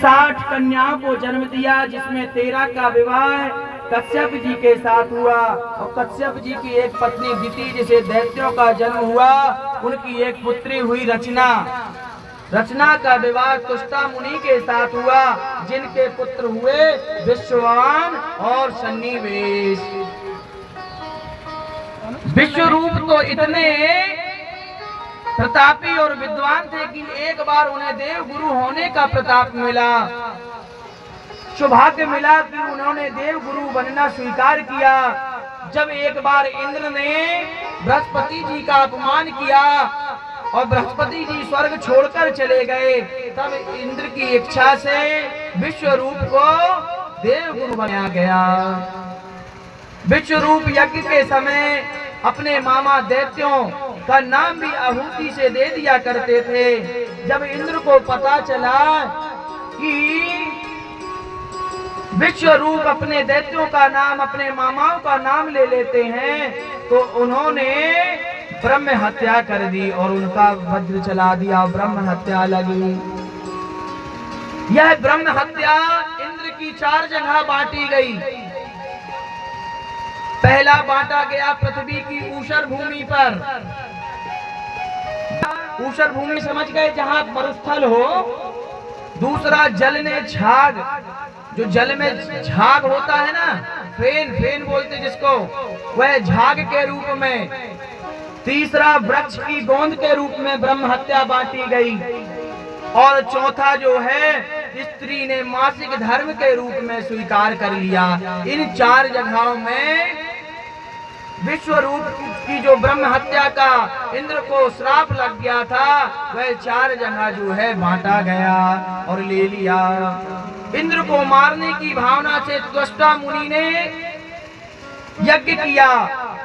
60 कन्याओं को जन्म दिया, जिसमें 13 का विवाह कश्यप जी के साथ हुआ। और कश्यप जी की एक पत्नी दिति, जिसे दैत्यों का जन्म हुआ, उनकी एक पुत्री हुई रचना। रचना का विवाह तुष्टा मुनि के साथ हुआ, जिनके पुत्र हुए विश्ववान और सन्निवेश। विश्वरूप तो इतने प्रतापी और विद्वान थे कि एक बार उन्हें देव गुरु होने का प्रताप मिला, सौभाग्य मिला कि उन्होंने देव गुरु बनना स्वीकार किया। जब एक बार इंद्र ने बृहस्पति जी का अपमान किया और बृहस्पति जी स्वर्ग छोड़कर चले गए, तब इंद्र की इच्छा से विश्वरूप को देव गुरु बनाया गया। विश्वरूप यज्ञ के समय अपने मामा दैत्यों का नाम भी आहुति से दे दिया करते थे। जब इंद्र को पता चला कि विश्वरूप अपने दैत्यों का नाम, अपने मामाओं का नाम ले लेते हैं, तो उन्होंने ब्रह्म हत्या कर दी और उनका वज्र चला दिया। ब्रह्म हत्या लगी। यह ब्रह्म हत्या इंद्र की 4 जगह बांटी गई। पहला बांटा गया पृथ्वी की ऊषर भूमि पर। ऊषर भूमि समझ गए, जहां मरुस्थल हो। दूसरा जल ने झाग, जो जल में झाग होता है ना, फेन, फेन बोलते जिसको, वह झाग के रूप में। तीसरा वृक्ष की गोंद के रूप में ब्रह्म हत्या बांटी गई। और चौथा जो है, स्त्री ने मासिक धर्म के रूप में स्वीकार कर लिया। इन 4 जगहों में विश्वरूप की जो ब्रह्म हत्या का इंद्र को श्राप लग गया था, वह 4 जगह जो है बांटा गया और ले लिया। इंद्र को मारने की भावना से त्वष्टा मुनि ने यज्ञ किया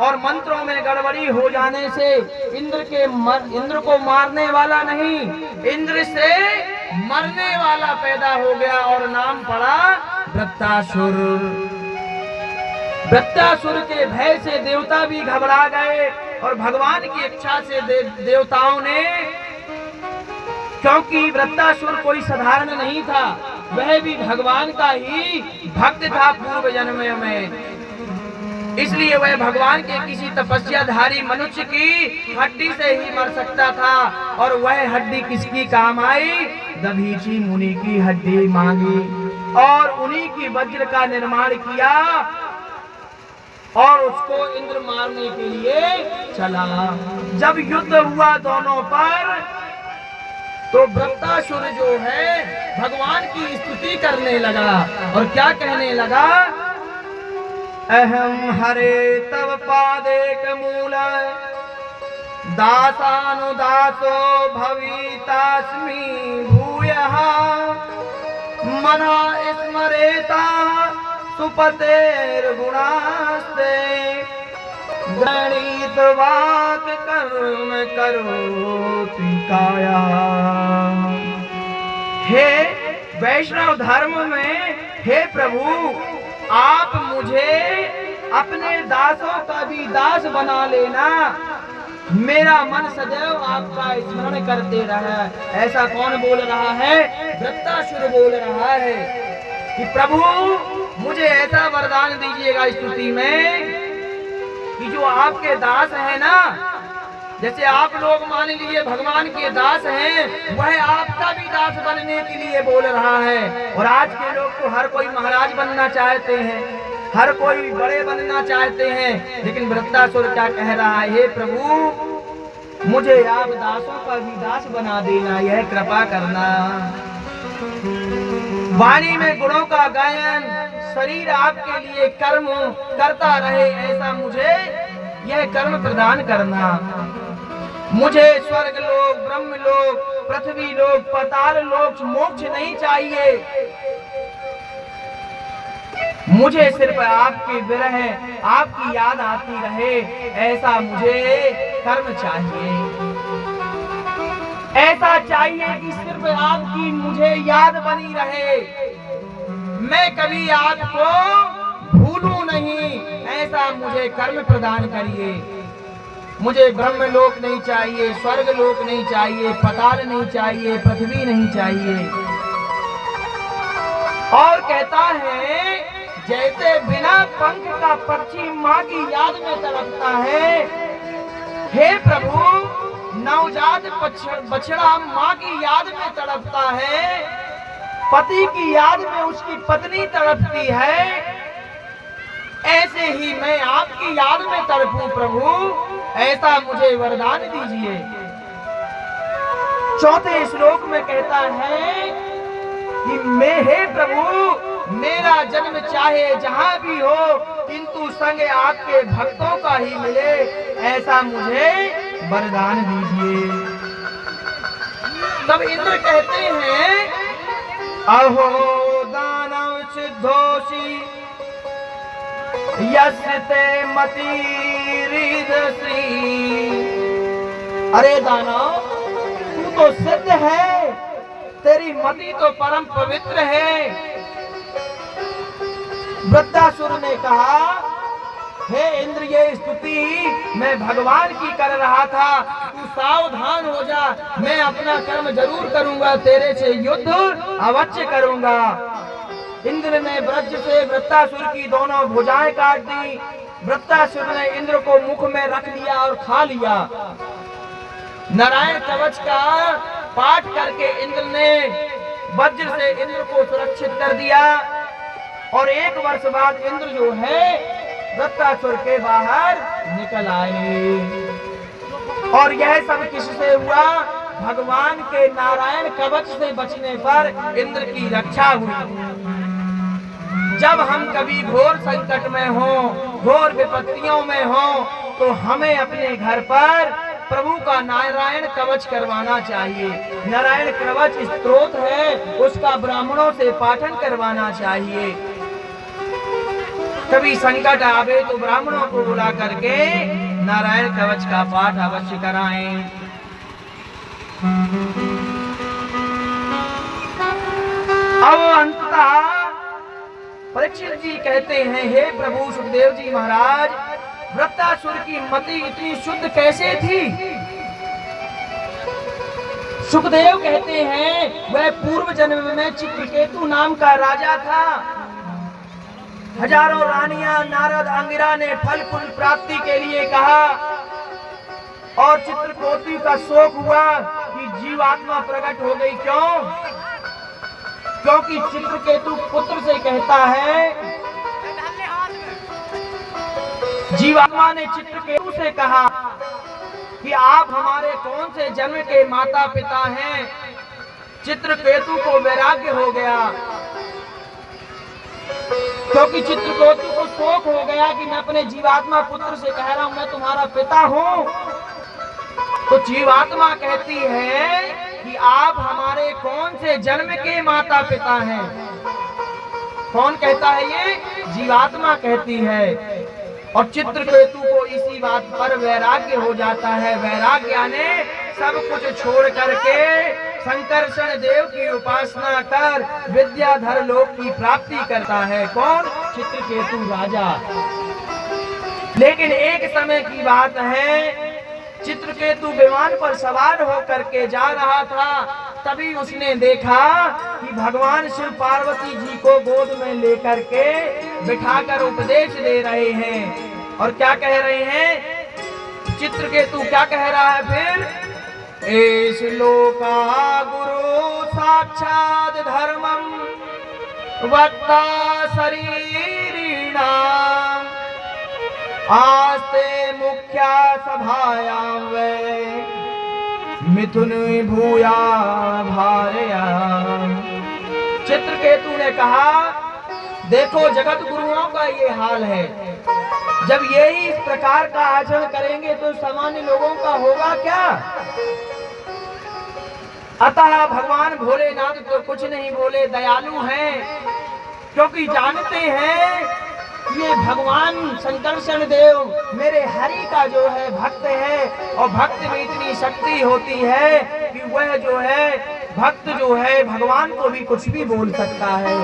और मंत्रों में गड़बड़ी हो जाने से इंद्र को मारने वाला नहीं, इंद्र से मरने वाला पैदा हो गया और नाम पड़ा वृत्तासुर। वृत्तासुर के भय से देवता भी घबरा गए और भगवान की इच्छा से देवताओं ने, क्योंकि वृत्तासुर कोई साधारण नहीं था, वह भी भगवान का ही भक्त था पूर्व जन्म में, इसलिए वह भगवान के किसी तपस्याधारी मनुष्य की हड्डी से ही मर सकता था। और वह हड्डी किसकी काम आई? दधीची मुनि की हड्डी मांगी और उन्हीं की वज्र का निर्माण किया और उसको इंद्र मारने के लिए चला। जब युद्ध हुआ दोनों पर, तो वृत्तासुर जो है भगवान की स्तुति करने लगा और क्या कहने लगा? अहम हरे तव पादेक मूल दासानुदासो भवितास्मि भूयः मना स्मरेता सुपतेर्गुणास्ते गणितवात कर्म करोति काया। हे वैष्णव धर्म में, हे प्रभु, आप मुझे अपने दासों का भी दास बना लेना, मेरा मन सदैव आपका स्मरण करते रहा। ऐसा कौन बोल रहा है? वृत्तासुर बोल रहा है कि प्रभु मुझे ऐसा वरदान दीजिएगा स्तुति में कि जो आपके दास हैं ना, जैसे आप लोग मान लीजिए भगवान के दास हैं, वह आपका भी दास बनने के लिए बोल रहा है। और आज के लोग तो हर कोई महाराज बनना चाहते हैं, हर कोई बड़े बनना चाहते हैं, लेकिन वृत्तासुर क्या कह रहा है? हे प्रभु मुझे आप दासों का भी दास बना देना, यह कृपा करना। वाणी में गुणों का गायन, शरीर आपके लिए कर्म करता रहे, ऐसा मुझे यह कर्म प्रदान करना। मुझे स्वर्ग लोक, ब्रह्म लोक, पृथ्वी लोक, पाताल लोक, मोक्ष नहीं चाहिए, मुझे सिर्फ आपके विरह, आपकी याद आती रहे, ऐसा मुझे कर्म चाहिए। ऐसा चाहिए कि सिर्फ आपकी मुझे याद बनी रहे, मैं कभी आपको भूलूं नहीं, ऐसा मुझे कर्म प्रदान करिए। मुझे ब्रह्म लोक नहीं चाहिए, स्वर्ग लोक नहीं चाहिए, पाताल नहीं चाहिए, पृथ्वी नहीं चाहिए, और कहता है जैसे बिना पंख का पक्षी माँ की याद में तड़पता है, हे प्रभु नवजात बछड़ा माँ की याद में तड़पता है, पति की याद में उसकी पत्नी तड़पती है, ऐसे ही मैं आपकी याद में तड़पूं प्रभु, ऐसा मुझे वरदान दीजिए। चौथे श्लोक में कहता है कि मैं हे प्रभु मेरा जन्म चाहे जहां भी हो, किंतु संग आपके भक्तों का ही मिले, ऐसा मुझे वरदान दीजिए। तब इंद्र कहते हैं अहो दानव सिद्धोषी यस्ते मति रिदश्री। अरे दानव तू तो सिद्ध है, तेरी मति तो परम पवित्र है। वृत्तासुर ने कहा हे इंद्र ये स्तुति मैं भगवान की कर रहा था, तू सावधान हो जा, मैं अपना कर्म जरूर करूंगा, तेरे से युद्ध अवश्य करूंगा। इंद्र ने वज्र से वृत्तासुर की दोनों भुजाएं काट दी। वृत्तासुर ने इंद्र को मुख में रख लिया और खा लिया। नारायण कवच का पाठ करके इंद्र ने वज्र से इंद्र को सुरक्षित कर दिया और 1 वर्ष बाद इंद्र जो है वृत्तासुर के बाहर निकल आए। और यह सब किससे हुआ? भगवान के नारायण कवच से बचने पर इंद्र की रक्षा हुई। जब हम कभी घोर संकट में हो, घोर विपत्तियों में हो, तो हमें अपने घर पर प्रभु का नारायण कवच करवाना चाहिए। नारायण कवच स्तोत्र है, उसका ब्राह्मणों से पाठन करवाना चाहिए। कभी संकट आवे तो ब्राह्मणों को बुला करके नारायण कवच का पाठ अवश्य कराएं। अब अंततः परीक्षित जी कहते हैं हे प्रभु सुखदेव जी महाराज, वृत्तासुर की मति इतनी शुद्ध कैसे थी? सुखदेव कहते हैं वह पूर्व जन्म में चित्रकेतु नाम का राजा था। हजारों रानियां नारद अंगिरा ने फल फूल प्राप्ति के लिए कहा और चित्रकेतु का शोक हुआ कि जीवात्मा प्रकट हो गई। क्यों? क्योंकि चित्रकेतु पुत्र से कहता है, जीवात्मा ने चित्रकेतु से कहा कि आप हमारे कौन से जन्म के माता पिता हैं? चित्रकेतु को वैराग्य हो गया, क्योंकि चित्रकेतु को शोक हो गया कि मैं अपने जीवात्मा पुत्र से कह रहा हूं मैं तुम्हारा पिता हूं। तो जीवात्मा कहती है कि आप हमारे कौन से जन्म के माता पिता हैं? कौन कहता है ये? जीवात्मा कहती है। और चित्रकेतु को इसी बात पर वैराग्य हो जाता है। वैराग्य यानी सब कुछ छोड़ करके शंकरषण देव की उपासना कर विद्याधर लोक की प्राप्ति करता है। कौन? चित्रकेतु राजा। लेकिन एक समय की बात है, चित्रकेतु विमान पर सवार होकर के जा रहा था, तभी उसने देखा कि भगवान शिव पार्वती जी को गोद में लेकर के बिठाकर उपदेश दे रहे हैं। और क्या कह रहे हैं? चित्रकेतु क्या कह रहा है फिर? एष लोका गुरु साक्षात् धर्मं वक्ता शरीरिणाम् आस्ते मुख्या सभायां वै मिथुन भूया भार्या। चित्रकेतु ने कहा देखो जगत गुरुओं का ये हाल है, जब यही इस प्रकार का आचरण करेंगे तो सामान्य लोगों का होगा क्या? अतः भगवान भोलेनाथ तो कुछ नहीं बोले, दयालु हैं, क्योंकि जानते हैं ये भगवान शंकरषण देव मेरे हरि का जो है भक्त है, और भक्त में इतनी शक्ति होती है कि वह जो है भक्त जो है भगवान को भी कुछ भी बोल सकता है।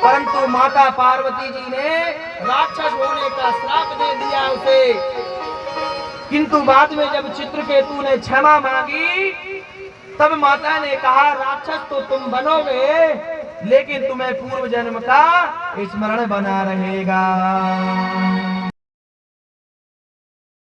परंतु माता पार्वती जी ने राक्षस होने का श्राप दे दिया उसे। किंतु बाद में जब चित्रकेतु ने क्षमा मांगी, तब माता ने कहा राक्षस तो तुम बनोगे, लेकिन तुम्हें पूर्व जन्म का स्मरण बना रहेगा।